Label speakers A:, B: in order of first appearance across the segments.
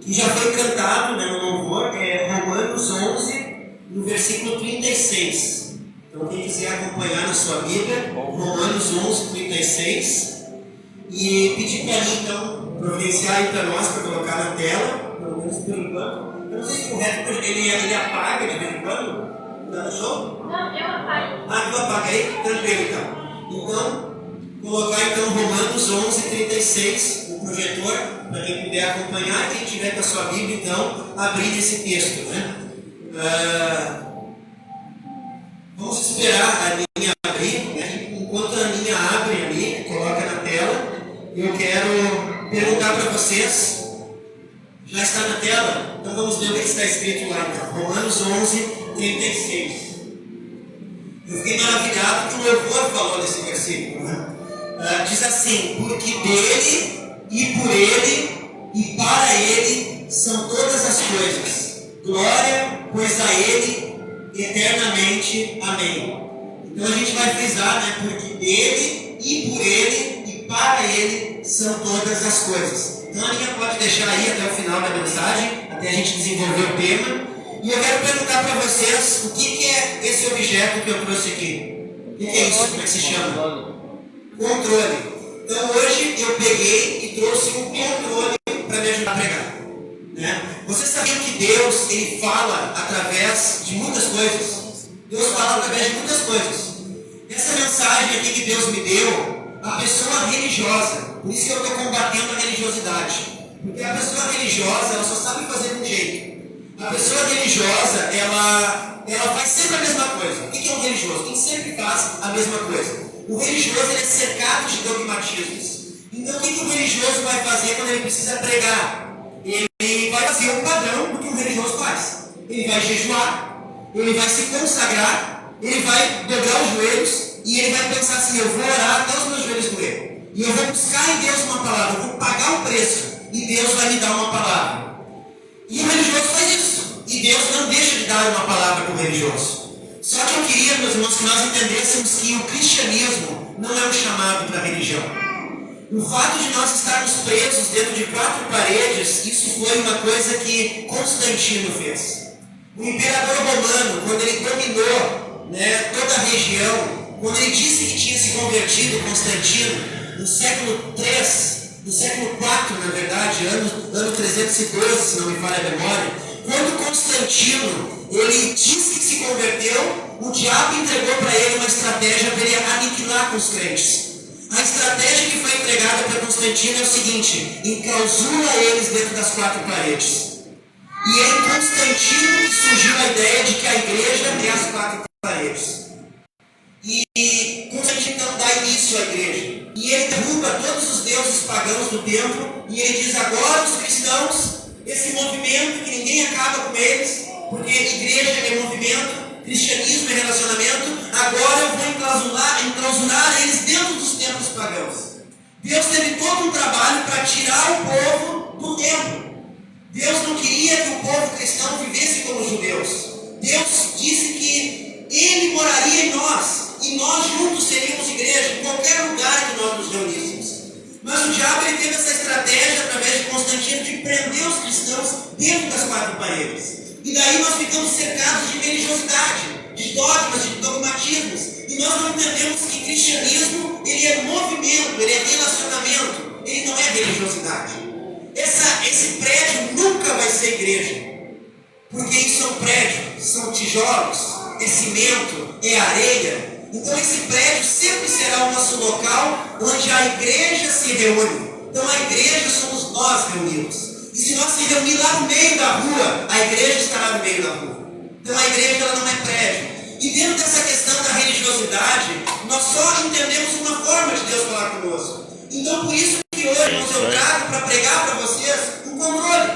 A: que já foi cantado, né, no louvor, é Romanos 11, no versículo 36. Então, quem quiser acompanhar na sua Bíblia, Romanos 11, 36. E pedir para mim, então, providenciar aí para nós, para colocar na tela, pelo menos por enquanto. Eu não sei se o Record ele apaga de vez em quando. Tá no show?
B: Não, eu apago.
A: Ah, tu apaga aí? Tranquilo, então. Então, colocar então Romanos 11, 36, o projetor, para quem puder acompanhar, quem tiver com a sua Bíblia, então, abrir esse texto, né? Vamos esperar a linha abrir, né? Enquanto a linha abre ali, coloca na tela, eu quero perguntar para vocês, já está na tela? Então vamos ver o que está escrito lá, então. Romanos 11, 36. Eu fiquei maravilhado que o louvor falou nesse versículo, né? Diz assim: porque dele, e por ele, e para ele, são todas as coisas. Glória, pois a ele, eternamente. Amém. Então a gente vai frisar, né? Porque dele, e por ele, e para ele, são todas as coisas. Então a linha pode deixar aí até o final da mensagem, até a gente desenvolver o tema. E eu quero perguntar para vocês o que é esse objeto que eu trouxe aqui. O que é isso? Como é que se chama? Controle. Então hoje eu peguei e trouxe um controle para me ajudar a pregar. Né? Vocês sabiam que Deus ele fala através de muitas coisas? Deus fala através de muitas coisas. Essa mensagem aqui que Deus me deu, a pessoa religiosa, por isso que eu estou combatendo a religiosidade. Porque a pessoa religiosa, ela só sabe fazer de um jeito. A pessoa religiosa, ela faz sempre a mesma coisa. O que é um religioso? Quem sempre faz a mesma coisa. O religioso ele é cercado de dogmatismos. Então o que o religioso vai fazer quando ele precisa pregar? Ele vai fazer um padrão do que o religioso faz. Ele vai jejuar, ele vai se consagrar, ele vai dobrar os joelhos e ele vai pensar assim: eu vou orar até os meus joelhos doer. E eu vou buscar em Deus uma palavra, eu vou pagar o preço e Deus vai me dar uma palavra. E o religioso faz isso. E Deus não deixa de dar uma palavra para o religioso. Só que eu queria, meus irmãos, que nós entendêssemos que o cristianismo não é um chamado para a religião. O fato de nós estarmos presos dentro de 4 paredes, isso foi uma coisa que Constantino fez. O imperador romano, quando ele dominou, né, toda a região, quando ele disse que tinha se convertido, Constantino, no século III, no século IV, na verdade, ano 312, se não me falha a memória, quando Constantino ele disse que se converteu, o diabo entregou para ele uma estratégia para ele aniquilar com os crentes. A estratégia que foi entregada para Constantino é o seguinte: enclausura eles dentro das 4 paredes. E é em Constantino que surgiu a ideia de que a igreja é as 4 paredes. E Constantino então dá início à igreja. E ele derruba todos os deuses pagãos do templo. E ele diz: agora os cristãos, esse movimento que ninguém acaba com eles, porque igreja é movimento, cristianismo é relacionamento, agora eu vou enclausurar eles dentro dos templos pagãos. Deus teve todo um trabalho para tirar o povo do templo. Deus não queria que o povo cristão vivesse como os judeus. Deus disse que Ele moraria em nós, e nós juntos seríamos igreja em qualquer lugar que nós nos reuníssemos. Mas o diabo ele teve essa estratégia, através de Constantino, de prender os cristãos dentro das 4 paredes. E daí nós ficamos cercados de religiosidade, de dogmas, de dogmatismos. E nós não entendemos que cristianismo ele é movimento, ele é relacionamento, ele não é religiosidade. Esse prédio nunca vai ser igreja, porque isso é um prédio, são tijolos, é cimento, é areia. Então esse prédio sempre será o nosso local onde a igreja se reúne. Então a igreja somos nós reunidos. E se nós se reunir lá no meio da rua, a igreja estará no meio da rua. Então a igreja ela não é prédio. E dentro dessa questão da religiosidade, nós só entendemos uma forma de Deus falar conosco. Então por isso que hoje eu trago para pregar para vocês um controle.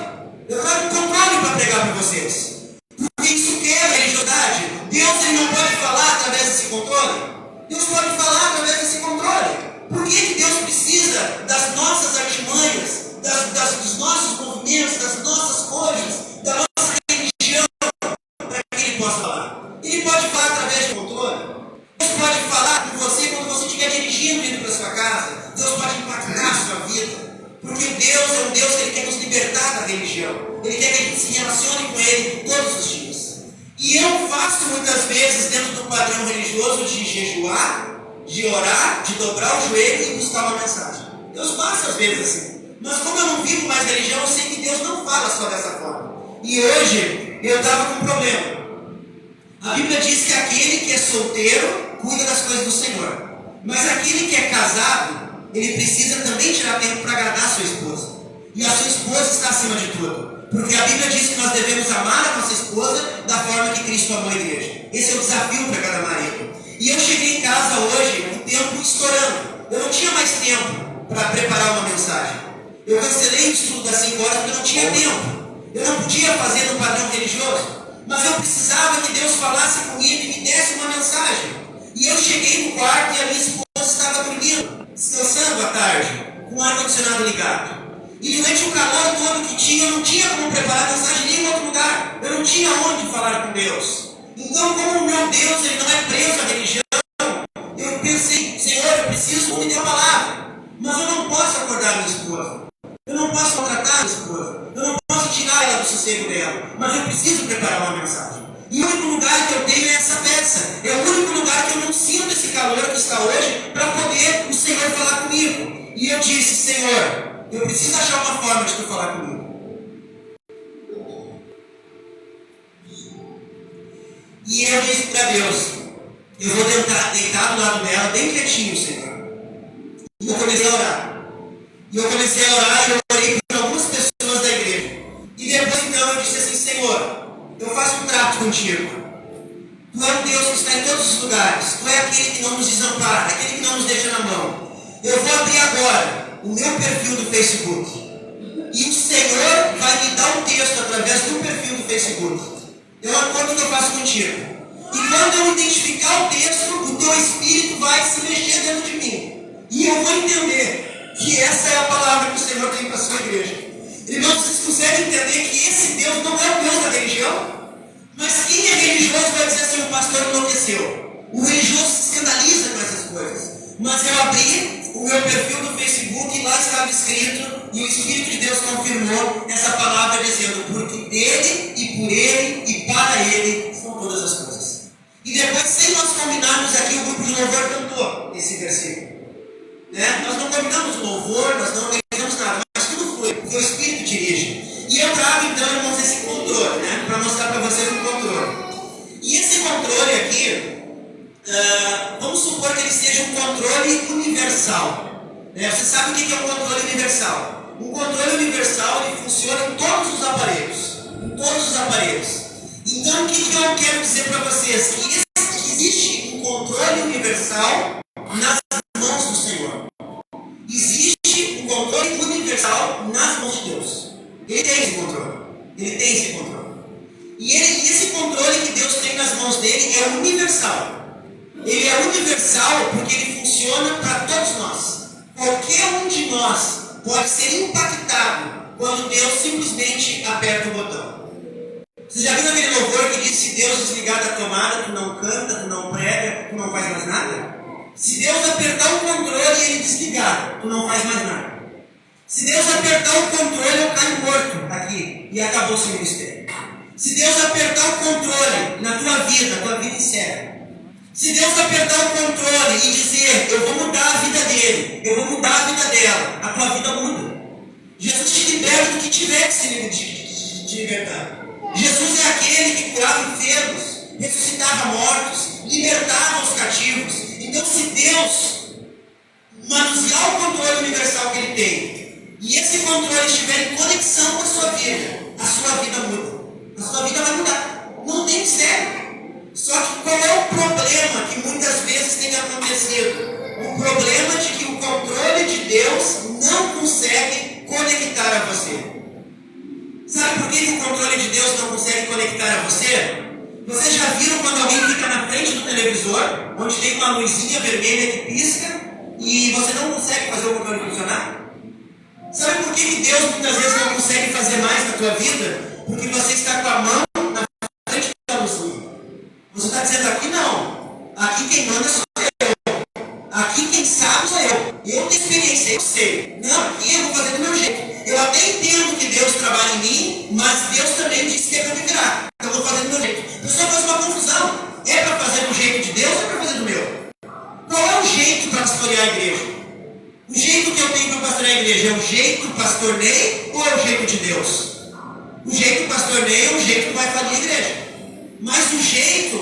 A: Eu trago um controle para pregar para vocês. Porque isso quebra a religiosidade. Deus ele não pode falar através desse controle. Deus pode falar através desse controle. Por que Deus precisa das nossas artimanhas, dos nossos movimentos, das nossas coisas, da nossa religião, para que Ele possa falar? Ele pode falar através de controle. Deus pode falar com você quando você estiver dirigindo indo para sua casa. Deus pode impactar a sua vida. Porque Deus é um Deus que Ele quer nos libertar da religião. religião. Ele quer que a gente se relacione com Ele todos os dias. E eu faço muitas vezes dentro do padrão religioso de jejuar, de orar, de dobrar o joelho e buscar uma mensagem. Deus passa às vezes assim. Mas como eu não vivo mais religião, eu sei que Deus não fala só dessa forma. E hoje eu estava com um problema. A Bíblia diz que aquele que é solteiro cuida das coisas do Senhor. Mas aquele que é casado, ele precisa também tirar tempo para agradar a sua esposa. E a sua esposa está acima de tudo. Porque a Bíblia diz que nós devemos amar a nossa esposa da forma que Cristo amou a igreja. Esse é o desafio para cada marido. E eu cheguei em casa hoje, o tempo estourando. Eu não tinha mais tempo para preparar uma mensagem. Eu cancelei o estudo das 5 horas porque eu não tinha tempo. Eu não podia fazer no padrão religioso. Mas eu precisava que Deus falasse comigo e me desse uma mensagem. E eu cheguei no quarto e a minha esposa estava dormindo, descansando à tarde, com o ar-condicionado ligado. E durante o calor todo que tinha, eu não tinha como preparar mensagem em nenhum outro lugar. Eu não tinha onde falar com Deus. Então, como o meu Deus ele não é preso à religião, eu pensei, Senhor, eu preciso me dar uma palavra. Mas eu não posso acordar a minha esposa. Eu não posso maltratar a minha esposa. Eu não posso tirar ela do sossego dela. Mas eu preciso preparar uma mensagem. E o único lugar que eu tenho é essa peça. É o único lugar que eu não sinto esse calor que está hoje para poder o Senhor falar comigo. E eu disse, Senhor, eu preciso achar uma forma de tu falar comigo. E eu disse para Deus, eu vou tentar deitar do lado dela, bem quietinho, Senhor. E eu comecei a orar. E eu orei por algumas pessoas da igreja. E depois então eu disse assim, Senhor, eu faço um trato contigo. Tu é um Deus que está em todos os lugares. Tu é aquele que não nos desampara, aquele que não nos deixa na mão. Eu vou abrir agora o meu perfil do Facebook. E o Senhor vai me dar um texto através do perfil do Facebook. É um acordo que eu faço contigo. E quando eu identificar o texto, o teu Espírito vai se mexer dentro de mim. E eu vou entender que essa é a palavra que o Senhor tem para a sua igreja. Irmãos, vocês conseguem entender que esse Deus não é o Deus da religião? Mas quem é religioso vai dizer assim, o pastor enlouqueceu. O religioso se escandaliza com essas coisas. Mas eu abri o meu perfil do Facebook e lá estava escrito, e o Espírito de Deus confirmou essa palavra dizendo, porque dele e por ele e para ele são todas as coisas. E depois, sem nós combinarmos aqui, o grupo de louvor cantou esse versículo. Né? Nós não combinamos o louvor, nós não organizamos nada, mas tudo foi, porque o Espírito dirige. E eu trago então, irmãos, esse controle, né? Para mostrar para vocês um controle. E esse controle aqui, vamos supor que ele seja um controle universal. Você sabe o que é um controle universal? Um controle universal ele funciona em todos os aparelhos. Em todos os aparelhos. Então, o que eu quero dizer para vocês? Que existe um controle universal nas mãos do Senhor. Existe um controle universal nas mãos de Deus. Ele tem esse controle. Ele tem esse controle. E esse controle que Deus tem nas mãos dele é universal. Ele é universal porque ele funciona para todos nós. Qualquer um de nós pode ser impactado quando Deus simplesmente aperta o botão. Você já viu aquele louvor que diz, se Deus desligar da tomada, tu não canta, tu não prega, tu não faz mais nada? Se Deus apertar o controle e ele desligar, tu não faz mais nada. Se Deus apertar o controle, eu caio morto aqui e acabou o seu ministério. Se Deus apertar o controle na tua vida encerra. Se Deus apertar o controle e dizer, eu vou mudar a vida dele, eu vou mudar a vida dela, a tua vida muda. Jesus te liberta do que tiver que se te libertar. Jesus é aquele que curava enfermos, ressuscitava mortos, libertava os cativos. Então, se Deus manusear o controle universal que ele tem, e esse controle estiver em conexão com a sua vida muda. A sua vida vai mudar. Não tem mistério. Só que qual é o problema que muitas vezes tem acontecido? O problema de que o controle de Deus não consegue conectar a você. Sabe por que o controle de Deus não consegue conectar a você? Vocês já viram quando alguém fica na frente do televisor, onde tem uma luzinha vermelha que pisca, e você não consegue fazer o controle funcionar? Sabe por que Deus muitas vezes não consegue fazer mais na tua vida? Porque você está com a mão na frente da luzinha. Você está dizendo, aqui não. Aqui quem manda sou eu. Aqui quem sabe sou eu. Eu tenho experiência, eu sei. Não, aqui eu vou fazer do meu jeito. Eu até entendo que Deus trabalha em mim, mas Deus também disse que é para me virar. Então eu vou fazer do meu jeito. O pessoal faz uma confusão. É para fazer do jeito de Deus ou é para fazer do meu? Qual é o jeito para pastorear a igreja? O jeito que eu tenho para pastorear a igreja é o jeito pastor Ney ou é o jeito de Deus? O jeito pastor Ney é o jeito que vai fazer a igreja. Mas o jeito,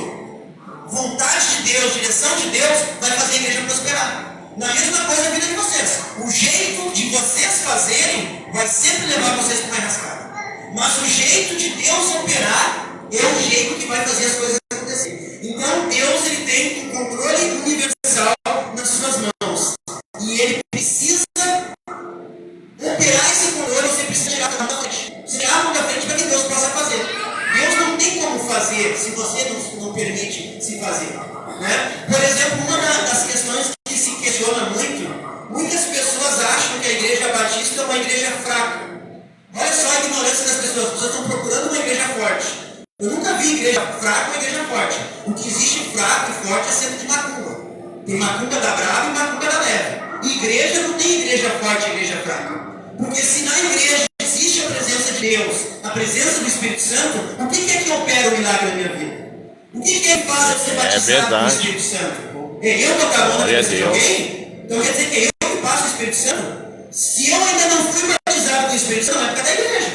A: vontade de Deus, direção de Deus, vai fazer a igreja prosperar. Na mesma coisa a vida de vocês. O jeito de vocês fazerem vai sempre levar vocês para uma enrascada. Mas o jeito de Deus operar é o jeito que vai fazer as coisas acontecer. Então Deus ele tem um controle universal nas suas mãos. E ele precisa operar esse controle, você precisa tirar a mão da frente. Tirar a mão da frente para que Deus possa fazer. Deus não tem como fazer se você não permite se fazer. Né? Por exemplo, uma das questões que se questiona muito, muitas pessoas acham que a igreja batista é uma igreja fraca. Olha só a ignorância das pessoas. As pessoas estão procurando uma igreja forte. Eu nunca vi igreja fraca ou igreja forte. O que existe fraco e forte é sempre de macumba. Tem macumba da brava e macumba da leve. Igreja não tem igreja forte e igreja fraca. Porque se na igreja existe a presença de Deus, a presença do Espírito Santo, o que é que opera o milagre na minha vida? O que é que faz eu ser batizado pelo Espírito Santo? É eu tocar a mão na cabeça de alguém? Então quer dizer que é eu que passo o Espírito Santo? Se eu ainda não fui batizado com o Espírito Santo, não é por causa da igreja.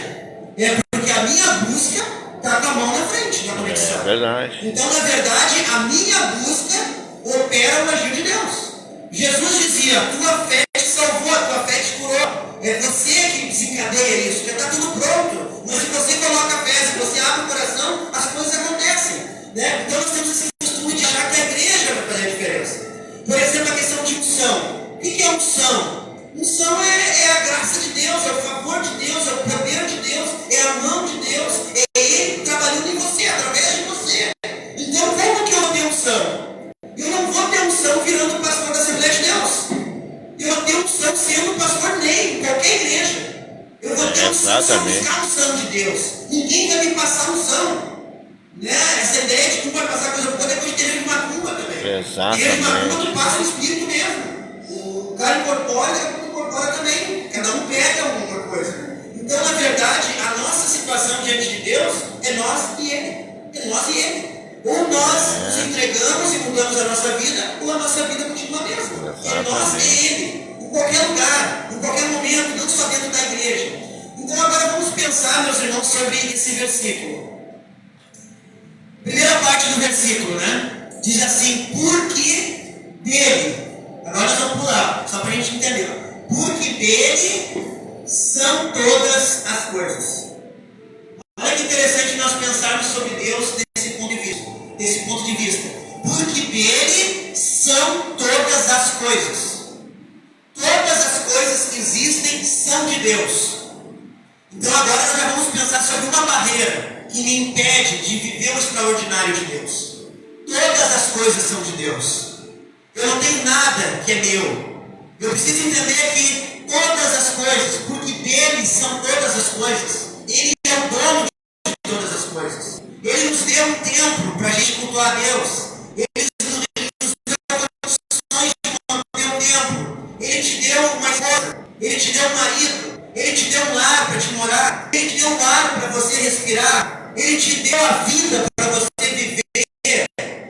A: É porque a minha busca está com a mão na frente, na conexão.
B: É verdade.
A: Então, na verdade, a minha busca opera o agir de Deus. Jesus dizia, tua fé te salvou, a tua fé te curou. É você que desencadeia isso, já está tudo pronto. Mas se você coloca a fé, se você abre o coração, as coisas acontecem. Né? Então nós temos esse costume de achar que a igreja vai fazer a diferença. Por exemplo, a questão de unção. O que é unção? Unção é a graça de Deus, é o favor de Deus, é o poder de Deus, é a mão de Deus, é Ele trabalhando em você, através de você. Então como que eu vou ter unção? Eu não vou ter unção virando pastor da Assembleia de Deus. Eu vou ter unção sendo pastor Ney, em qualquer igreja. Eu vou ter unção só buscar unção de Deus. Ninguém vai me passar unção. Né? Essa ideia de que um vai passar coisa boa depois de ter de macumba também.
B: Exatamente.
A: Ter de macumba tu passa o espírito mesmo. O cara incorpora também. Cada um pega alguma coisa. Então, na verdade, a nossa situação diante de Deus é nós e Ele. É nós e Ele. Ou nós nos entregamos e mudamos a nossa vida, ou a nossa vida continua a mesma. É nós e Ele. Em qualquer lugar, em qualquer momento, não só dentro da igreja. Então, agora vamos pensar, meus irmãos, sobre esse versículo. Primeira parte do versículo, né? Diz assim, porque dele. Agora nós vamos pular, só para a gente entender. Porque dele são todas as coisas. Olha que interessante nós pensarmos sobre Deus desse ponto de vista. Porque dele são todas as coisas. Todas as coisas que existem são de Deus. Então agora nós já vamos pensar sobre uma barreira que me impede de viver o extraordinário de Deus. Todas as coisas são de Deus. Eu não tenho nada que é meu. Eu preciso entender que todas as coisas, porque dele são todas as coisas. Ele é o dono de todas as coisas. Ele nos deu um templo para a gente cultuar a Deus. Ele nos deu condições de manter o templo. Ele te deu uma esposa. Ele te deu um marido. Ele te deu um lar para te morar. Ele te deu um ar para você respirar. Ele te deu a vida para você viver.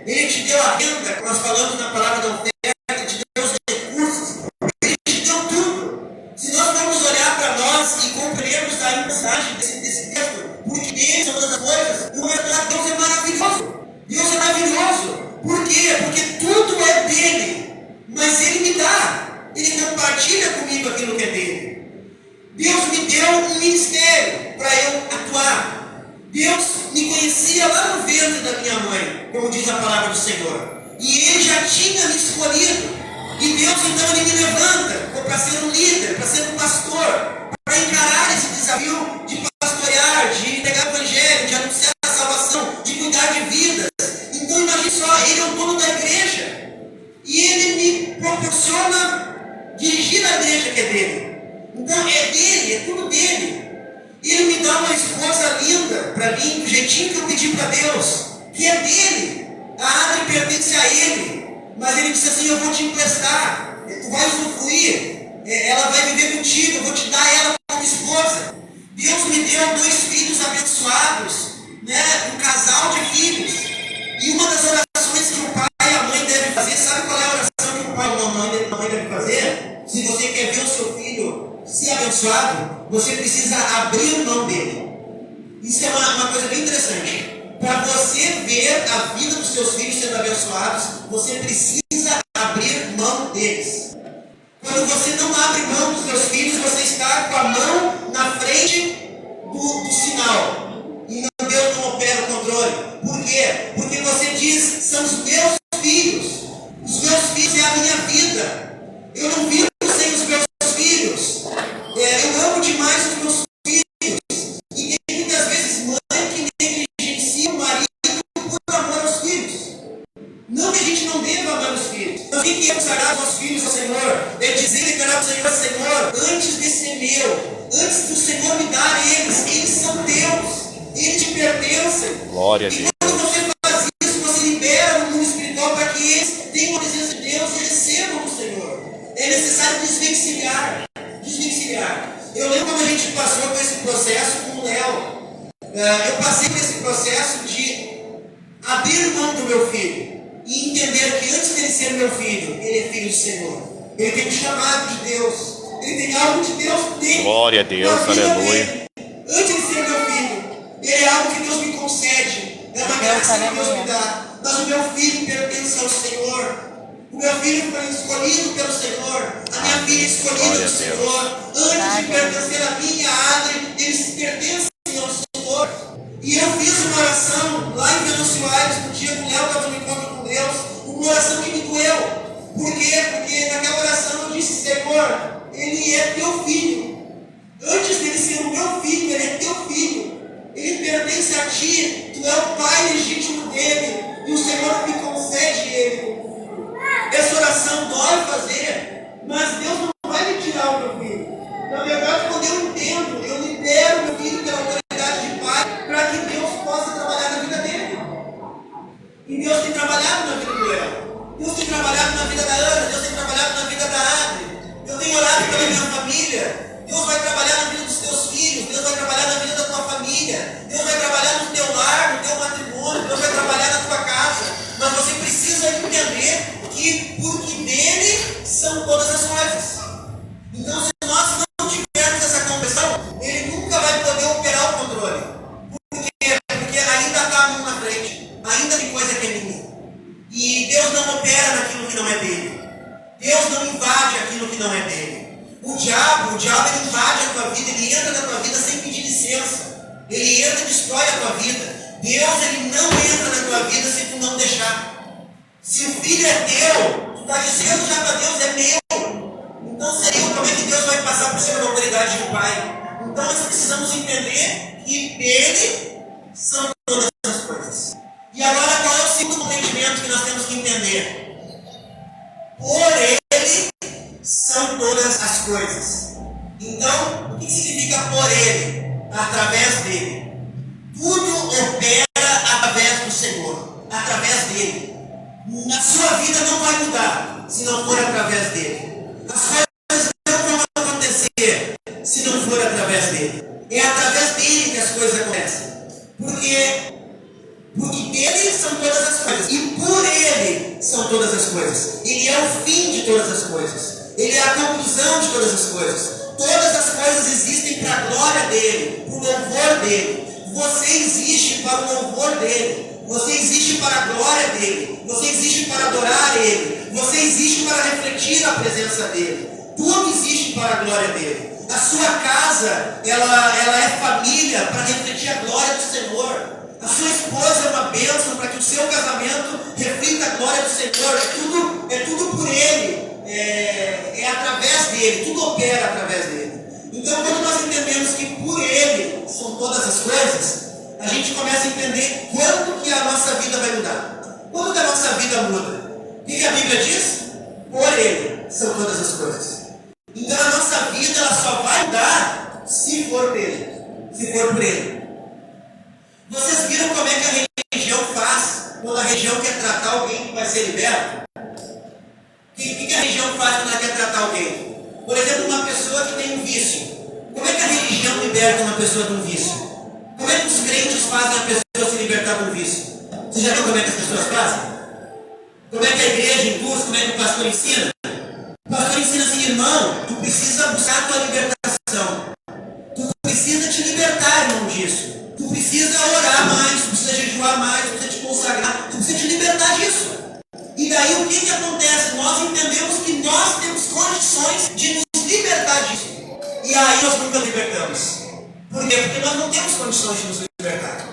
A: Ele te deu a renda, que nós falamos na palavra da oferta. Ele te deu os recursos. Ele te deu tudo. Se nós vamos olhar para nós e compreendermos a mensagem desse texto, porque Deus são todas as coisas, e Deus é maravilhoso. Deus é maravilhoso. Por quê? Porque tudo é dele. Mas ele me dá. Ele compartilha comigo aquilo que é dele. Deus me deu um ministério para eu atuar. Deus me conhecia lá no ventre da minha mãe, como diz a palavra do Senhor. E Ele já tinha me escolhido. E Deus então Ele me levanta para ser um líder, para ser um pastor, para encarar esse desafio de pastorear, de pregar o evangelho, de anunciar a salvação, de cuidar de vidas. Então imagine só, Ele é o dono da igreja. E Ele me proporciona dirigir a igreja que é dele. Então é dele, é tudo dele. Ele me dá uma esposa linda para mim, do jeitinho que eu pedi para Deus, que é dele. A Adri pertence a ele, mas ele disse assim, eu vou te emprestar, tu vai usufruir, ela vai viver contigo, eu vou te dar ela como esposa. Deus me deu 2 filhos abençoados, né? Um casal de filhos. E uma das orações que o pai e a mãe devem fazer, sabe qual é a oração que o pai e a mãe devem fazer? Se você quer ver o seu filho ser abençoado, você precisa abrir mão dele. Isso é uma coisa bem interessante. Para você ver a vida dos seus filhos sendo abençoados, você precisa abrir mão deles. Quando você não abre mão dos seus filhos, você está com a mão na frente do sinal. E Deus não opera o controle. Por quê? Porque você diz, são os meus filhos. Os meus filhos é a minha vida. Eu não vivo sem os meus filhos. Eu amo demais os meus filhos. E tem muitas vezes mãe que negligencia o marido por amor aos filhos. Não que a gente não deva amar os filhos. Não tem que consagrar os nossos filhos ao Senhor. É dizer e declarar ao Senhor, Senhor, antes de ser meu, antes do Senhor me dar eles são teus. Eles te pertencem.
B: Glória a Deus.
A: E quando você faz isso, você libera no mundo espiritual para que eles tenham a presença de Deus e recebam do Senhor. É necessário desvencilhar. Eu lembro quando a gente passou por esse processo com o Léo. Eu passei por esse processo de abrir mão do meu filho e entender que antes dele ser meu filho, ele é filho do Senhor. Ele tem um chamado de Deus. Ele tem algo de Deus dentro.
B: Glória a Deus, aleluia.
A: Antes de ser meu filho, ele é algo que Deus me concede. É uma graça que Deus me dá. Mas o meu filho pertence ao Senhor. O meu filho foi escolhido pelo Senhor. A minha filha é escolhida pelo Senhor. Antes de pertencer a mim e a Adri, eles pertencem ao Senhor. E eu fiz uma oração lá em Venâncio Aires, no dia que o Léo estava no encontro com Deus, uma oração que me doeu. Por quê? Porque naquela oração eu disse, Senhor, ele é teu filho. Antes dele ser o meu filho, ele é teu filho. Ele pertence a ti, tu é o pai legítimo dele, e o Senhor me concede ele. Essa oração dói fazer, mas Deus não vai me tirar o meu filho. Na verdade, quando eu entendo, eu libero meu filho pela autoridade de pai, para que Deus possa trabalhar na vida dele. E Deus tem trabalhado na vida do Léo. Deus tem trabalhado na vida da Ana. Deus tem trabalhado na vida da Adri. Eu tenho orado pela minha família. Deus vai trabalhar na vida dos teus filhos. Deus vai trabalhar na vida da tua família. Deus vai trabalhar no teu lar, no teu matrimônio. Deus vai trabalhar na tua casa. Mas você precisa entender que porque dele são todas as coisas. Então, se nós não tivermos essa conversão, ele nunca vai poder operar o controle. Por quê? Porque ainda está a mão na frente. Ainda tem coisa que é minha. E Deus não opera naquilo que não é dele. Deus não invade aquilo que não é dele. O diabo ele invade a tua vida, ele entra na tua vida sem pedir licença. Ele entra e destrói a tua vida. Deus, ele não entra na tua vida se tu não deixar. Se o filho é teu, tu está dizendo já para Deus, é meu. Então, como é que Deus vai passar por cima da autoridade de um pai? Então, nós precisamos entender que dele são todas as coisas. E agora, qual é o segundo entendimento que nós temos que entender? Por ele são todas as coisas. Então, o que significa por ele? Através dele. Tudo opera através do Senhor, através dele. A sua vida não vai mudar se não for através dele. As coisas não vão acontecer se não for através dele. É através dele que as coisas acontecem. Porque dele são todas as coisas. E por ele são todas as coisas. Ele é o fim de todas as coisas. Ele é a conclusão de todas as coisas. Todas as coisas existem para a glória dele, para o louvor dele. Você existe para o louvor dele. Você existe para a glória dele. Você existe para adorar ele. Você existe para refletir a presença dele. Tudo existe para a glória dele. A sua casa, ela é família para refletir a glória do Senhor. A sua esposa é uma bênção para que o seu casamento reflita a glória do Senhor. É tudo por ele. É através dele. Tudo opera através dele. Então, quando nós entendemos que por ele são todas as coisas, a gente começa a entender quando que a nossa vida vai mudar. Quando que a nossa vida muda? O que a Bíblia diz? Por ele são todas as coisas. Então a nossa vida ela só vai mudar se for por ele. Se for por ele. Vocês viram como é que a religião faz quando a religião quer tratar alguém que vai ser liberto? O que a religião faz quando ela quer tratar alguém? Por exemplo, uma pessoa que tem um vício. Como é que a religião libera liberta uma pessoa de um vício? Como é que os crentes fazem a pessoa se libertar de um vício? Você já viu como é que as pessoas fazem? Como é que a igreja induz? Como é que o pastor ensina? O pastor ensina assim, irmão, tu precisa buscar a tua libertação. Tu precisa te libertar, irmão, disso. Tu precisa orar mais, tu precisa jejuar mais, tu precisa te consagrar, tu precisa te libertar disso. E daí o que acontece? Nós entendemos que nós temos condições de nos libertar disso. E aí nós nunca libertamos. Por quê? Porque nós não temos condições de nos libertar.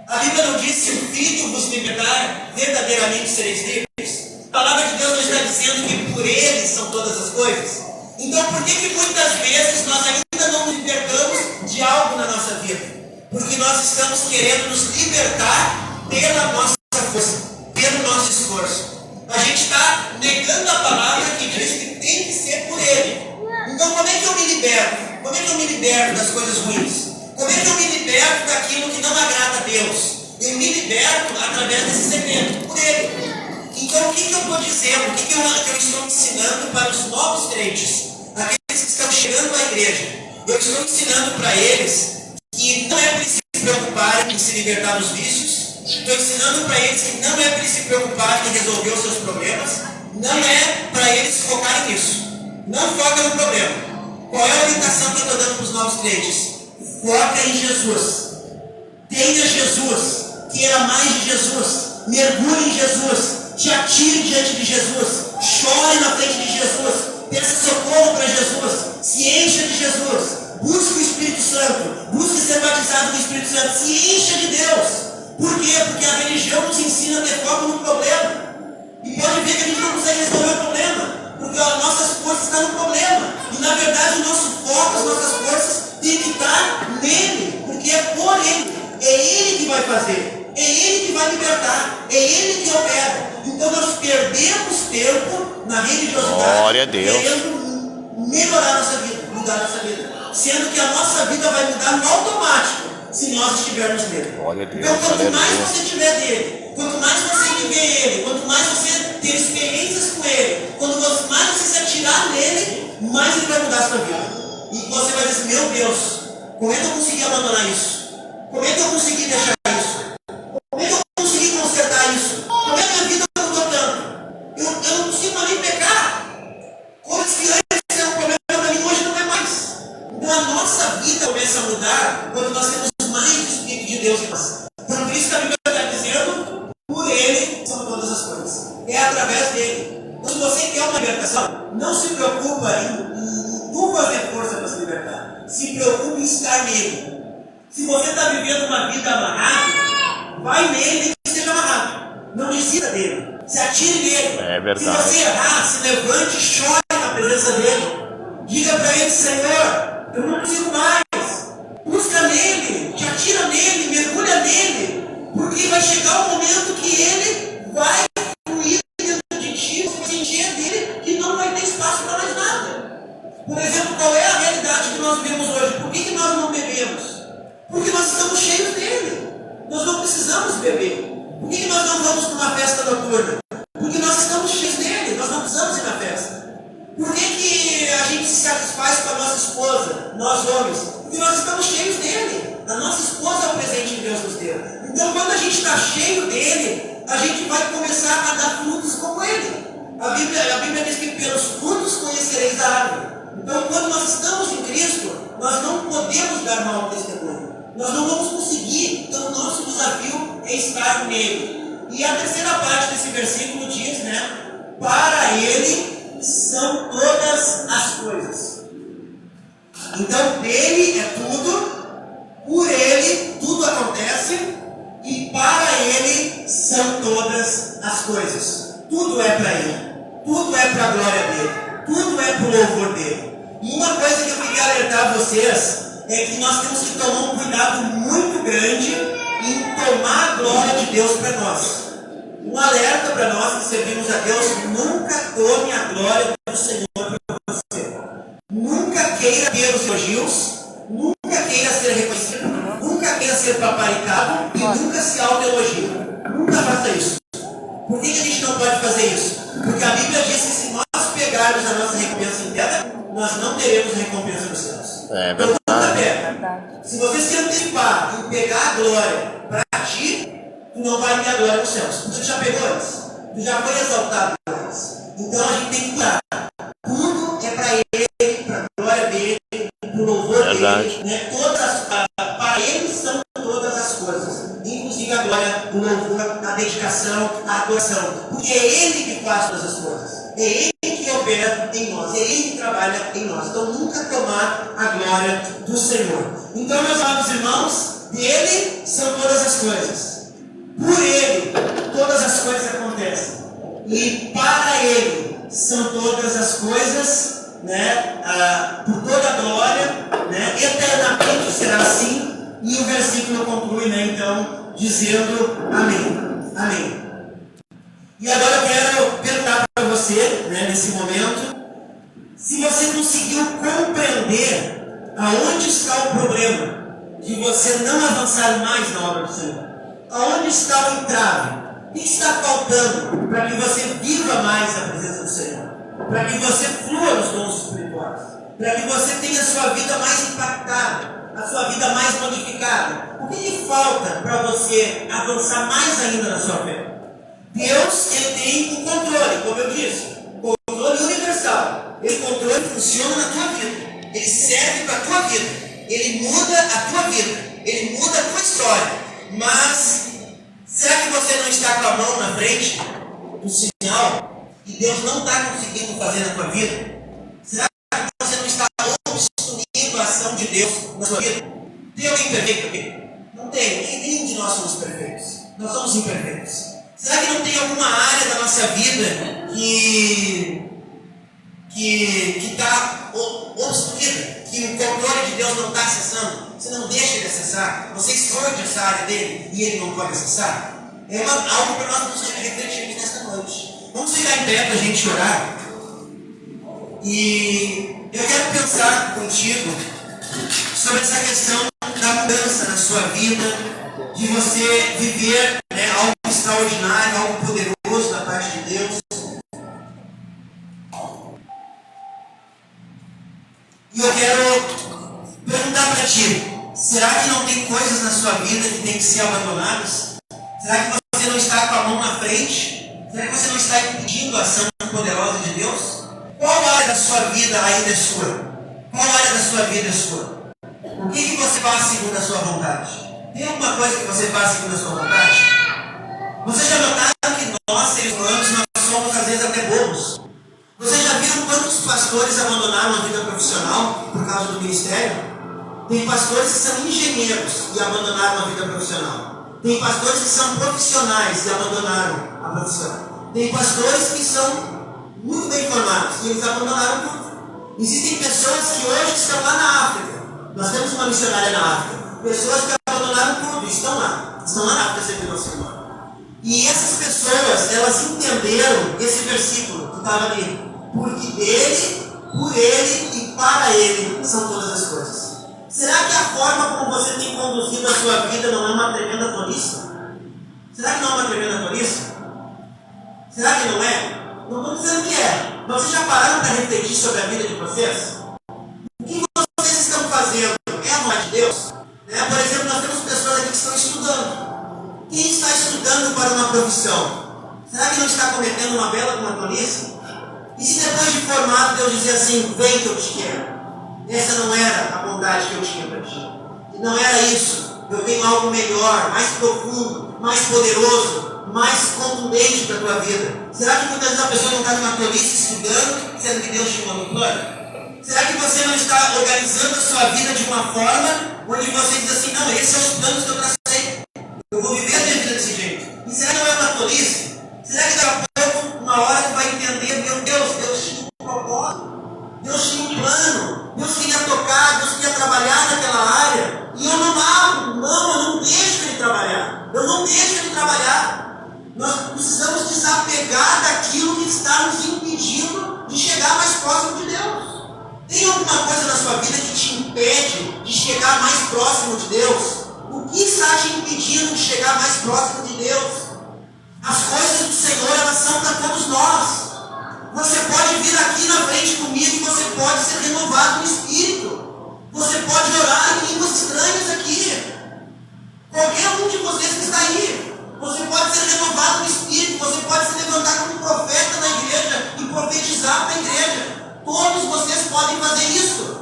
A: A Bíblia não diz: se o Filho vos libertar, verdadeiramente sereis livres. A palavra de Deus não está dizendo que por Ele são todas as coisas. Então por que muitas vezes nós ainda não nos libertamos de algo na nossa vida? Porque nós estamos querendo nos libertar pela nossa força, pelo nosso esforço. A gente está negando a palavra que diz que tem que ser por Ele. Então como é que eu me liberto? Como é que eu me liberto das coisas ruins? Como é que eu me liberto daquilo que não agrada a Deus? Eu me liberto através desse segredo, por Ele. Então o que eu vou dizer? O que eu estou ensinando para os novos crentes? Aqueles que estão chegando à igreja. Eu estou ensinando para eles que não é para eles se preocuparem em se libertar dos vícios. Estou ensinando para eles que não é para eles se preocuparem em resolver os seus problemas. Não é para eles focarem nisso. Não foca no problema. Qual é a orientação que eu estou dando para os novos crentes? Foca em Jesus. Tenha Jesus. Queira mais de Jesus. Mergulhe em Jesus. Te atire diante de Jesus. Chore na frente de Jesus. Peça socorro para Jesus. Se encha de Jesus. Busque o Espírito Santo. Busque ser batizado no Espírito Santo. Se encha de Deus. Por quê? Porque a religião nos ensina a ter foco no problema. E pode ver que a gente não consegue resolver o problema. Porque as nossas forças estão no problema. E na verdade o nosso foco, as nossas forças têm que estar nele. Porque é por Ele. É Ele que vai fazer. É Ele que vai libertar. É Ele que opera. Então nós perdemos tempo na religiosidade.
B: Glória a Deus.
A: Querendo melhorar a nossa vida, mudar a nossa vida. Sendo que a nossa vida vai mudar no automático se nós estivermos nele.
B: Glória a Deus.
A: Então quanto mais
B: Aleluia.
A: você tiver dele, quanto mais você viver ele, quanto mais você ter experiências com ele, quanto mais você se atirar nele, mais ele vai mudar a sua vida. E você vai dizer: meu Deus, como é que eu consegui abandonar isso? Como é que eu consegui deixar isso? Como é que eu consegui consertar isso? Como é que a minha vida mudou tanto? Eu não consigo nem pecar. Coisas que antes era um problema para mim, hoje não é mais. Então a nossa vida começa a mudar quando nós temos mais do Espírito de Deus em nós. Por isso que a Bíblia está dizendo: por Ele são todas as coisas. É através dele. Então, se você quer uma libertação, não se preocupa em tu fazer força para se libertar. Se preocupe em estar nele. Se você está vivendo uma vida amarrado, vai nele e seja amarrado. Não desista dele. Se atire nele.
B: É verdade.
A: Se você errar, se levante e chore na presença dele. Diga para ele: Senhor, eu não consigo mais. Busca nele, te atira nele, mergulha nele. Porque vai chegar o momento que ele vai fluir dentro de ti, você vai encher dele, que não vai ter espaço para mais nada. Por exemplo, qual é a realidade que nós vivemos hoje? Por que nós não bebemos? Porque nós estamos cheios dele. Nós não precisamos beber. Por que nós não vamos para uma festa noturna? Porque nós estamos cheios dele. Nós não precisamos ir na festa. Por que a gente se satisfaz com a nossa esposa, nós homens? Porque nós estamos cheios dele. A nossa esposa é o presente que Deus nos deu. Então quando a gente está cheio dele, a gente vai começar a dar frutos como ele. A Bíblia diz que pelos frutos conhecereis a árvore. Então quando nós estamos em Cristo, nós não podemos dar mau testemunho. Nós não vamos conseguir. Então o nosso desafio é estar nele. E a terceira parte desse versículo diz, para ele são todas as coisas. Então dele é tudo, por ele tudo acontece, e para ele são todas as coisas. Tudo é para ele, tudo é para a glória dele, tudo é para o louvor dele. E uma coisa que eu queria alertar vocês é que nós temos que tomar um cuidado muito grande em tomar a glória de Deus para nós. Um alerta para nós que servimos a Deus: nunca tome a glória do Senhor para você. Nunca queira ter os elogios, nunca queira ser reconhecido, nunca queira ser paparicado e nunca se autoelogie. Nunca faça isso. Por que a gente não pode fazer isso? Porque a Bíblia diz que se nós pegarmos a nossa recompensa interna, nós não teremos recompensa nos céus.
B: É
A: então nunca
B: verdade.
A: pega. preocupar em pegar a glória para ti, tu não vai ter a glória nos céus. Tu já pegou antes. Tu já foi exaltado antes. Então a gente tem que cuidar. Tudo é para Ele, para a glória dele, para o louvor dele. Né? Para Ele são todas as coisas. Inclusive a glória, o louvor, a dedicação, a adoração. Porque é Ele que faz todas as coisas. É Ele que opera em nós. É Ele que trabalha em nós. Então nunca tomar a glória do Senhor. Então, meus amados irmãos, dele são todas as coisas. Por Ele, todas as coisas acontecem. E para Ele são todas as coisas, né? Por toda a glória, né? Eternamente será assim. E o versículo conclui, né? Então, dizendo amém. Amém. E agora eu quero perguntar para você, né, nesse momento, se você conseguiu compreender aonde está o problema de você não avançar mais na obra do Senhor. Aonde está o entrave? O que está faltando para que você viva mais a presença do Senhor? Para que você flua nos dons espirituais? Para que você tenha a sua vida mais impactada? A sua vida mais modificada? O que falta para você avançar mais ainda na sua fé? Deus, Ele tem um controle, como eu disse, controle universal. Esse controle funciona na tua vida. Ele serve para a tua vida. Ele muda a tua vida. Ele muda a tua história. Mas, será que você não está com a mão na frente do sinal que Deus não está conseguindo fazer na tua vida? Será que você não está obstruindo a ação de Deus na sua vida? Tem alguém perfeito aqui? Não tem. Nenhum de nós somos perfeitos. Nós somos imperfeitos. Será que não tem alguma área da nossa vida que está obstruída, que o controle de Deus não está acessando? Você não deixa ele acessar, você esconde essa área dele e ele não pode acessar? É algo para nós nos refletirmos nesta noite. Vamos ficar em pé para a gente orar. E eu quero pensar contigo sobre essa questão da mudança na sua vida, de você viver, né, algo extraordinário, algo poderoso da parte de Deus. E eu quero perguntar para ti, será que não tem coisas na sua vida que tem que ser abandonadas? Será que você não está com a mão na frente? Será que você não está impedindo a ação poderosa de Deus? Qual área da sua vida ainda é sua? Qual área da sua vida é sua? O que você faz segundo a sua vontade? Tem alguma coisa que você faz segundo a sua vontade? Você já notaram que nós, seres humanos, nós somos às vezes até bobos? Vocês já viram quantos pastores abandonaram a vida profissional por causa do ministério? Tem pastores que são engenheiros e abandonaram a vida profissional. Tem pastores que são profissionais e abandonaram a profissão. Tem pastores que são muito bem formados e eles abandonaram tudo. Existem pessoas que hoje estão lá na África. Nós temos uma missionária na África. Pessoas que abandonaram tudo e estão lá. Estão lá na África servindo ao Senhor. E essas pessoas, elas entenderam esse versículo que estava ali. Porque dele, por ele e para ele são todas as coisas. Será que a forma como você tem conduzido a sua vida não é uma tremenda tolice? Será que não é uma tremenda tolice? Será que não é? Não estou dizendo que é. Mas vocês já pararam para refletir sobre a vida de vocês? O que vocês estão fazendo? É a vontade de Deus? Por exemplo, nós temos pessoas aqui que estão estudando. Quem está estudando para uma profissão? Será que não está cometendo uma bela tolice? E se depois de formado Deus dizer assim, vem que eu te quero? Essa não era a bondade que eu tinha para ti. Não era isso. Eu tenho algo melhor, mais profundo, mais poderoso, mais contundente para a tua vida. Será que muitas vezes a pessoa não está numa tolice estudando, sendo que Deus te mandou um plano? Será que você não está organizando a sua vida de uma forma onde você diz assim, não, esses são os planos que eu tracei. Eu vou viver a minha vida desse jeito. E será que não é uma tolice? Será que daqui a pouco, uma hora, tu vai entender, meu Deus, Deus tinha um propósito, Deus tinha um plano, Deus queria tocar, Deus queria trabalhar naquela área, e eu não abro, não, eu não deixo ele trabalhar, eu não deixo ele trabalhar. Nós precisamos desapegar daquilo que está nos impedindo de chegar mais próximo de Deus. Tem alguma coisa na sua vida que te impede de chegar mais próximo de Deus? O que está te impedindo de chegar mais próximo de Deus? As coisas do Senhor, elas são para todos nós. Você pode vir aqui na frente comigo e você pode ser renovado no Espírito. Você pode orar em línguas estranhas aqui. vocês que está aí. Você pode ser renovado no Espírito, você pode se levantar como profeta na igreja e profetizar para a igreja. Todos vocês podem fazer isso.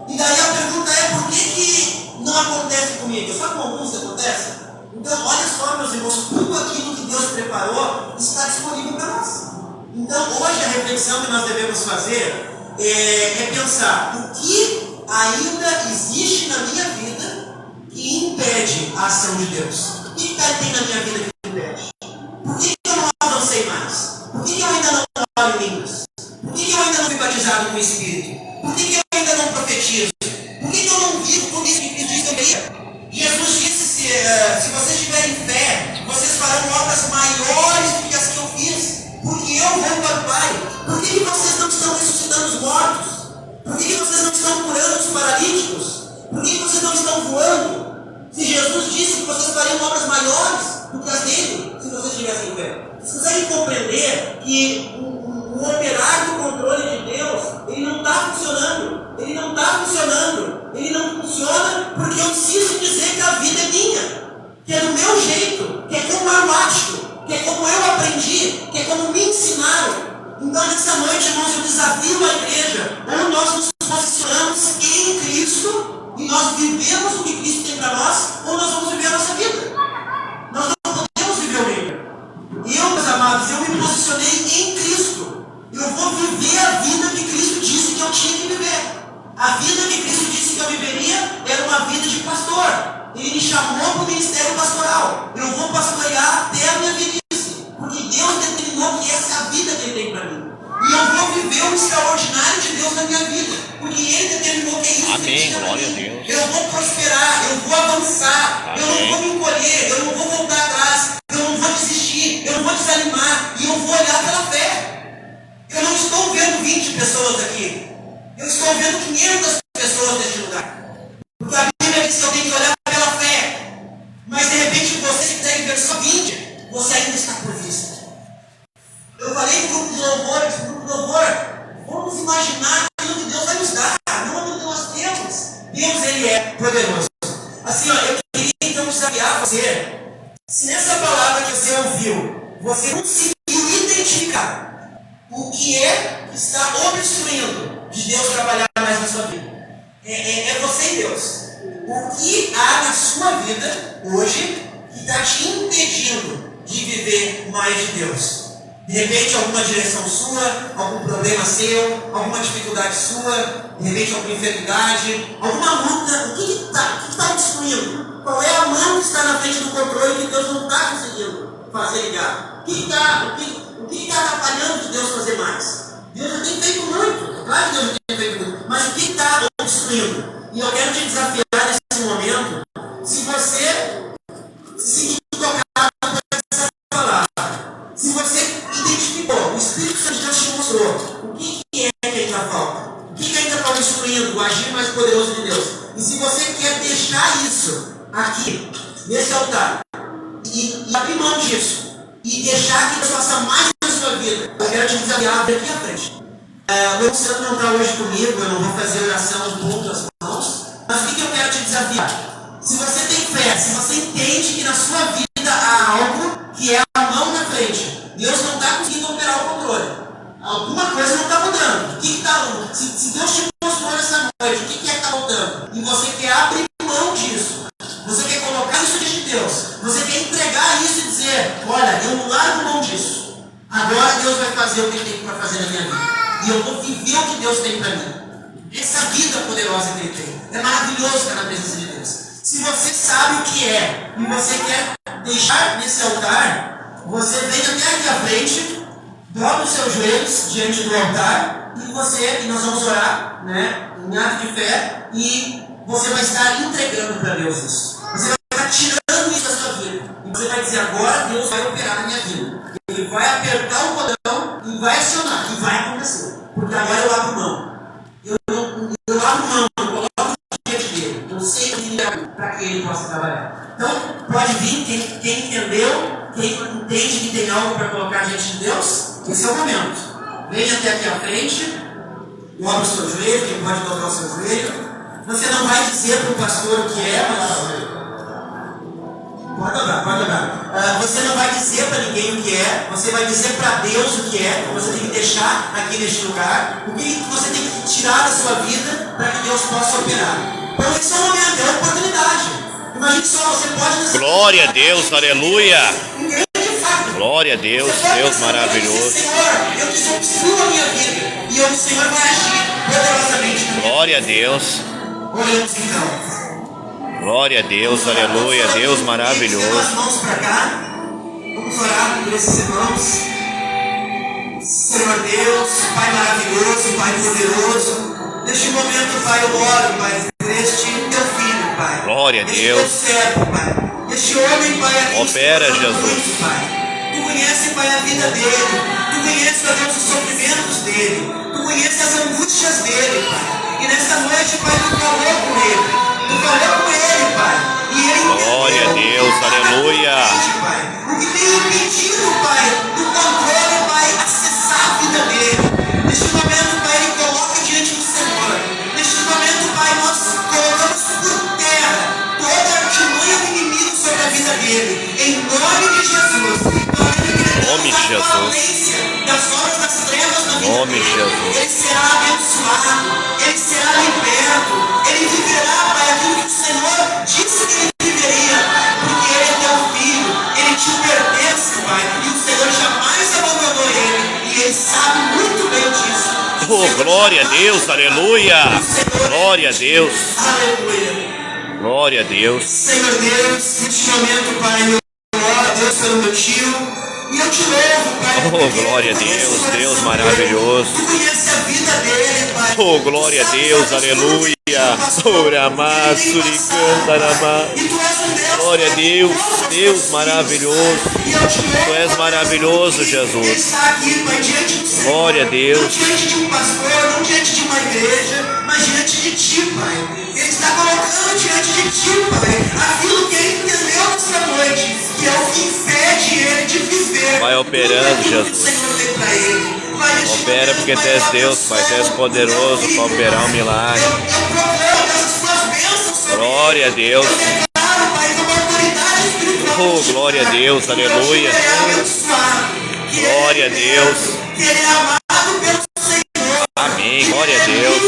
A: E daí a pergunta é, por que não acontece comigo? Sabe como alguns acontece? Então, olha só, meus irmãos, tudo aquilo que Deus preparou está disponível para nós. Então, hoje a reflexão que nós devemos fazer é pensar o que ainda existe na minha vida que impede a ação de Deus. O que tem na minha vida que impede? Por que eu não avancei mais? Por que eu ainda não falo em línguas? Por que eu ainda não fui batizado com o Espírito? Por que eu ainda não profetizo? Por que eu não vivo tudo isso que Cristo disse que eu queria? Jesus disse, se vocês tiverem fé, vocês farão obras maiores do que as que eu fiz, porque eu vou para o Pai. Por que vocês não estão ressuscitando os mortos? Por que vocês não estão curando os paralíticos? Por que vocês não estão voando? Se Jesus disse que vocês fariam obras maiores do que as dele, se vocês tivessem fé. Vocês conseguem compreender que o operar do controle de Deus, ele não está funcionando. Ele não está funcionando. Ele não funciona porque eu insisto em dizer que a vida é minha. Que é do meu jeito. Que é como eu acho. Que é como eu aprendi. Que é como me ensinaram. Então, nessa noite, irmãos, eu desafio a igreja. Ou nós nos posicionamos em Cristo e nós vivemos o que Cristo tem para nós, ou nós vamos viver a nossa vida. Nós não podemos viver o meio. Eu, meus amados, eu me posicionei em Cristo. Eu vou viver a vida que Cristo disse que eu tinha que viver. A vida que Cristo disse que eu viveria era uma vida de pastor. Ele me chamou para o ministério pastoral. Eu vou pastorear até a minha velhice, porque Deus determinou que essa é a vida que Ele tem para mim. E eu vou viver o extraordinário de Deus na minha vida, porque Ele determinou que é isso.
B: Amém, glória a Deus.
A: Eu vou prosperar, eu vou avançar, eu não vou me encolher, eu não vou voltar atrás, eu não vou desistir, eu não vou desanimar, e eu vou olhar pela fé. Eu não estou vendo 20 pessoas aqui, eu estou vendo 500 pessoas neste lugar. Porque a Bíblia diz que eu tenho que olhar pela fé, mas de repente você consegue ver só 20, você ainda está por vista. Eu falei para o grupo de louvor, vamos imaginar aquilo que Deus vai nos dar, não aquilo que nós temos. Deus, Ele é poderoso. Assim, ó, eu queria então desafiar você, se nessa palavra que você ouviu, você conseguiu identificar o que é que está obstruindo de Deus trabalhar mais na sua vida. É você e Deus. O que há na sua vida hoje que está te impedindo de viver mais de Deus? De repente, alguma direção sua, algum problema seu, alguma dificuldade sua, de repente, alguma enfermidade, alguma luta. O que está obstruindo? Qual é a mão que está na frente do controle que Deus não está conseguindo fazer ligar? O que está atrapalhando de Deus fazer mais? Deus já tem feito muito, é claro que Deus já tem feito muito, mas o que está obstruindo? E eu quero te desafiar nesse momento, se você se tocar por essa palavra, se você identificou, o Espírito Santo de Deus te mostrou o que é que ainda falta, o que ainda está obstruindo o agir mais poderoso de Deus, e se você quer deixar isso aqui, nesse altar, e abrir mão disso, e deixar que Deus faça mais na sua vida, eu quero te desafiar daqui à frente. O Espírito Santo não está hoje comigo, eu não vou fazer oração ponto as mãos, mas o que eu quero te desafiar? Se você tem fé, se você entende que na sua vida há algo que é a mão na frente, Deus não está conseguindo operar o controle, alguma coisa não está mudando. O que está mudando? Se Deus te mostrou nessa noite, o que é que está mudando? E você quer abrir mão disso, você quer colocar isso diante de Deus, você quer entregar isso e dizer, olha, eu não largo mão disso, agora Deus vai fazer o que Ele tem para fazer na minha vida. E eu vou viver o que Deus tem para mim. Essa vida poderosa que Ele tem. É maravilhoso estar na presença de Deus. Se você sabe o que é e você quer deixar nesse altar, você vem até aqui à frente, dobra os seus joelhos diante do altar e nós vamos orar, né, em ato de fé, e você vai estar entregando para Deus isso. Você vai estar tirando isso da sua vida. E você vai dizer, agora Deus vai operar na minha vida. Ele vai apertar o botão e vai acionar, e vai acontecer. Porque agora eu abro mão. Eu abro mão, eu coloco diante dele. Eu sei que ele é para que ele possa trabalhar. Então, pode vir quem entendeu, quem entende que tem algo para colocar diante de Deus, esse é o momento. Venha até aqui à frente, dobra o seu joelho, quem pode dobrar o seu joelho. Você não vai dizer para o pastor o que é, mas Pode orar, pode orar. Você não vai dizer para ninguém o que é, você vai dizer para Deus o que é. Você tem que deixar aqui neste lugar o que você tem que tirar da sua vida para que Deus possa operar. Então esse é o momento, é a oportunidade. Imagine só, você pode...
B: Glória a Deus, aleluia.
A: Um grande fato.
B: Glória a Deus,
A: Você pode
B: Deus
A: pensar,
B: maravilhoso.
A: Senhor, eu desobstruo a minha vida e o Senhor vai agir poderosamente.
B: Glória a Deus.
A: Oremos então.
B: Glória a Deus, aleluia, Deus maravilhoso.
A: As mãos para cá. Vamos orar por esses irmãos. Senhor Deus, Pai maravilhoso, Pai poderoso. Neste momento, Pai, eu oro, Pai, por este teu filho, Pai.
B: Glória a Deus.
A: Este teu servo, Pai. Este homem, Pai, a quem
B: Opera,
A: tu
B: Jesus.
A: muito, Pai. Tu conheces, Pai, a vida dele. Tu conheces, ó Deus, os sofrimentos dele. Tu conheces as angústias dele, Pai. E nesta noite, Pai, tu falou com ele. Tu falou com ele, Pai. E ele
B: Glória a Deus, aleluia.
A: Pai. O que tem impedido, Pai, do controle, Pai, acessar a vida dele. Neste momento, Pai, ele coloca diante do Senhor. Neste momento, Pai, nós colocamos por terra toda a artimanha do inimigo sobre a vida dele. Em nome de Jesus.
B: Nome de Jesus.
A: Das obras das trevas na vida
B: Nome de
A: dele.
B: Jesus.
A: Ele será abençoado. Ele será liberto. Ele viverá, Pai, aquilo que o Senhor disse que ele viveria. Porque ele é teu filho. Ele te pertence, Pai. E o Senhor jamais abandonou ele. E ele sabe muito bem disso.
B: Oh, glória a Deus, aleluia. Glória a Deus.
A: Aleluia.
B: Glória a Deus.
A: Senhor Deus, neste momento, Pai, eu oro a Deus pelo meu tio. E eu te louvo, Pai.
B: Oh, glória a Deus, Deus maravilhoso.
A: Tu conhece a vida dele, Pai.
B: Oh, glória a Deus, aleluia. Oramá, suricantarama.
A: E tu és um Deus.
B: Glória a Deus, Deus maravilhoso.
A: E eu te louvo.
B: Tu és maravilhoso,
A: Ele
B: Jesus.
A: está aqui, Pai, diante do Senhor.
B: Glória a Deus.
A: Não diante de um pastor, não diante de uma igreja, mas diante de ti, Pai. Ele está colocando diante de ti, Pai, aquilo que ele entendeu nesta noite, que é o que impede ele de viver.
B: Vai operando,
A: tudo aquilo que
B: Jesus.
A: o Senhor tem para ele. Pai, neste
B: Opera
A: momento,
B: porque
A: Pai,
B: tu és
A: eu
B: Deus, Pai, tu és
A: abençoo
B: poderoso
A: o teu
B: para
A: filho,
B: operar um
A: Pai.
B: milagre.
A: Eu proclamo essas tuas bênçãos sobre
B: Glória a
A: ele.
B: Deus.
A: Eu declaro, Pai, como autoridade espiritual.
B: Oh, glória a Deus,
A: que
B: aleluia.
A: ele é abençoado, que ele é
B: Glória a Deus.
A: que ele é amado pelo Senhor.
B: Amém, glória a Deus.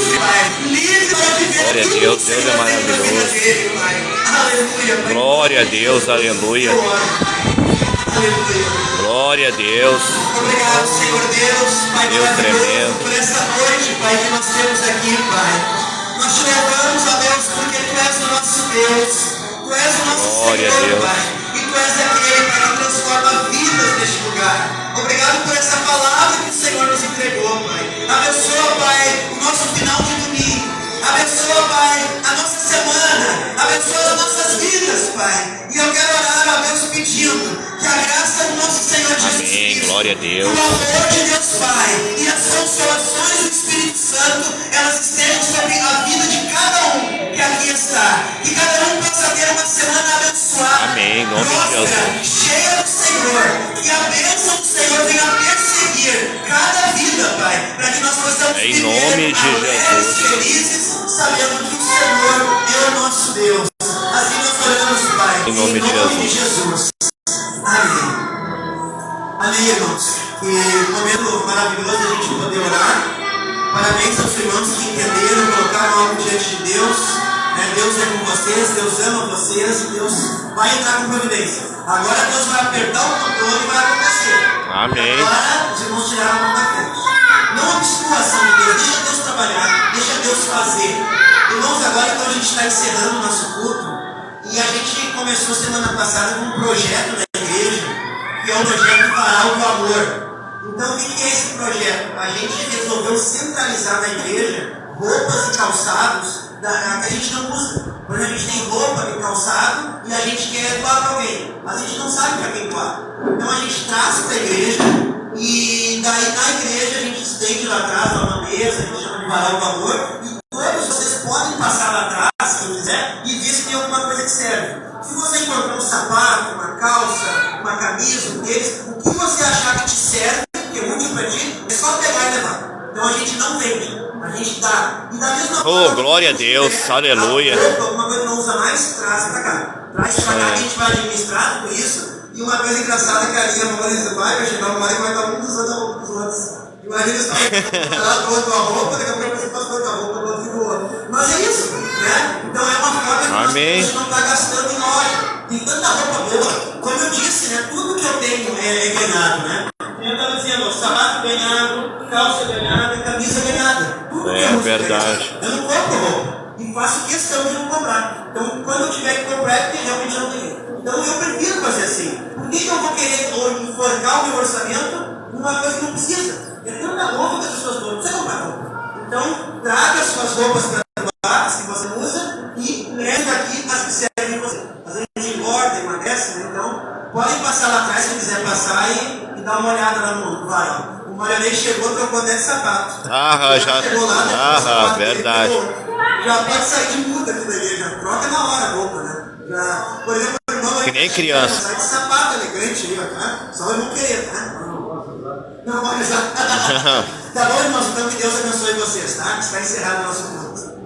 B: Glória a Deus, Deus é maravilhoso. Glória a Deus, aleluia. Glória a Deus.
A: Obrigado, Senhor Deus, Pai
B: Deus
A: maravilhoso,
B: tremendo.
A: por esta noite, Pai, que nós temos aqui, Pai. Nós te louvamos, ó Deus, porque Tu és o nosso Deus. Tu és o nosso
B: Glória a
A: Senhor,
B: Deus.
A: Pai. E Tu és aquele, Pai, que transforma vidas neste lugar. Obrigado por essa palavra que o Senhor nos entregou, Pai. Abençoa, Pai, o nosso final de domingo. Abençoa, Pai, a nossa semana. Abençoa as nossas vidas, Pai. E eu quero orar, ó Deus, pedindo que a graça do nosso Senhor Jesus
B: Amém,
A: Cristo,
B: glória a Deus.
A: o amor de Deus Pai e as consolações do Espírito Santo, elas estejam sobre a vida de cada um que aqui está. Que cada um possa ter uma semana abençoada.
B: Amém, em nome de
A: próspera,
B: Jesus.
A: cheia do Senhor. Que a bênção do Senhor venha perseguir cada vida, Pai, para que nós possamos
B: Em
A: viver
B: nome de
A: alegres,
B: Jesus.
A: felizes, sabendo que o Senhor é o nosso Deus. Assim nós oramos, Pai,
B: Em nome de
A: Jesus. Amém. Amém, irmãos. Que momento maravilhoso a gente poder orar. Parabéns aos irmãos que entenderam, colocaram algo diante de Deus. Deus é com vocês, Deus ama vocês, Deus vai entrar com providência. Agora Deus vai apertar o controle e vai acontecer.
B: Amém.
A: Agora os irmãos tiraram a mão da frente. Não obstrua a ação de Deus, deixa Deus trabalhar, deixa Deus fazer. Irmãos, agora então a gente está encerrando o nosso culto. E a gente começou semana passada com um projeto na igreja, que é o projeto Varal do Amor. Então, o que é esse projeto? A gente resolveu centralizar na igreja roupas e calçados que a gente não usa. Por exemplo, a gente tem roupa e calçado e a gente quer doar para alguém, mas a gente não sabe para quem doar. Então, a gente traz para a igreja e daí na igreja a gente estende lá atrás uma mesa, a gente chama de Varal do Amor, e todos vocês podem passar lá atrás, quem quiser, e ver se tem alguma coisa que serve. Se você encontrar um sapato, uma calça, uma camisa, um tênis, o que você achar que te serve, que é útil para ti, é só pegar e levar. Então a gente não vende, a gente dá. E da mesma
B: Oh, glória a Deus, aleluia.
A: Alguma coisa não usa usa mais, traz pra cá. Traz pra cá que a gente vai administrar com isso. E uma coisa engraçada que a linha Maurício vai chegar uma hora e vai estar um usando a roupa dos outros. Imagina você tá com a roupa, daqui a pouco você passa outra roupa do outro e do outro. Mas é isso, né? Então é uma forma que a gente não está gastando em loja. Tem tanta roupa boa. Como eu disse, né? Tudo que eu tenho é ganhado, né? Eu estava dizendo, ó, sapato ganhado, calça ganhada, camisa ganhada. Tudo que eu uso
B: verdade.
A: ganhado. Eu não compro roupa. E faço questão de não comprar. Então, quando eu tiver que comprar, é porque realmente não ganhei. Então, eu prefiro fazer assim. Por que eu vou querer enforcar o meu orçamento numa coisa que não precisa? É tanta roupa que as pessoas não precisam comprar roupa. Então, traga as suas roupas graduadas que você usa e leve daqui as que servem para você. Às vezes a gente engorda, emagrece, né? Então, podem passar lá atrás se quiser passar e dar uma olhada lá no varal. O Marianei chegou trocando de sapato.
B: Já.
A: Chegou lá,
B: Verdade.
A: Já pode sair de muda aqui daí, já troca na hora a roupa, né? Já, por exemplo, o irmão aí,
B: Que nem criança.
A: Sai de sapato elegante aí, tá? Só eu vou querer, tá? Não, mas já. Tá bom, irmãos? Então que Deus abençoe vocês, tá? Está encerrado o nosso culto.